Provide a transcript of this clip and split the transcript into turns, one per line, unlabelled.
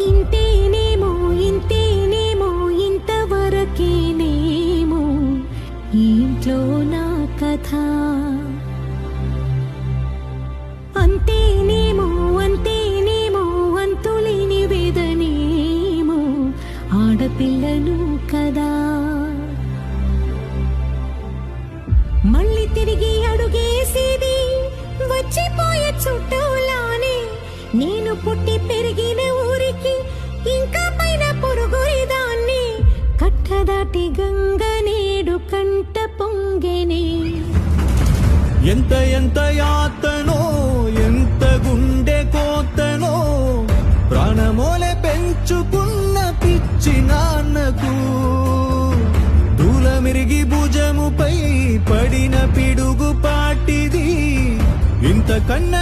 ఇంతేనేమో ఇంతేనేమో ఇంతవరకేనేమో ఇంట్లో నా కథ. అంతేనేమో అంతేనేమో అంతులేని వేదనేమో ఆడపిల్లను కదా. మళ్ళీ తిరిగి అడుగేసేది వచ్చిపోయే చుట్టూలానే. నేను పుట్టి పెరిగిన ఊరికి ఇంకా పైన పొరుగురిదాన్ని. కట్టదాటి గంగ నేడు కంట పొంగెనే.
ఎంత ఎంత యాతనో ఎంత గుండె కోతనో ప్రాణమోలే పెంచుకున్న పిచ్చి నాన్నకు దూలమిరిగి భుజముపై పడిన పిడుగు పాటిది ఇంత కన్న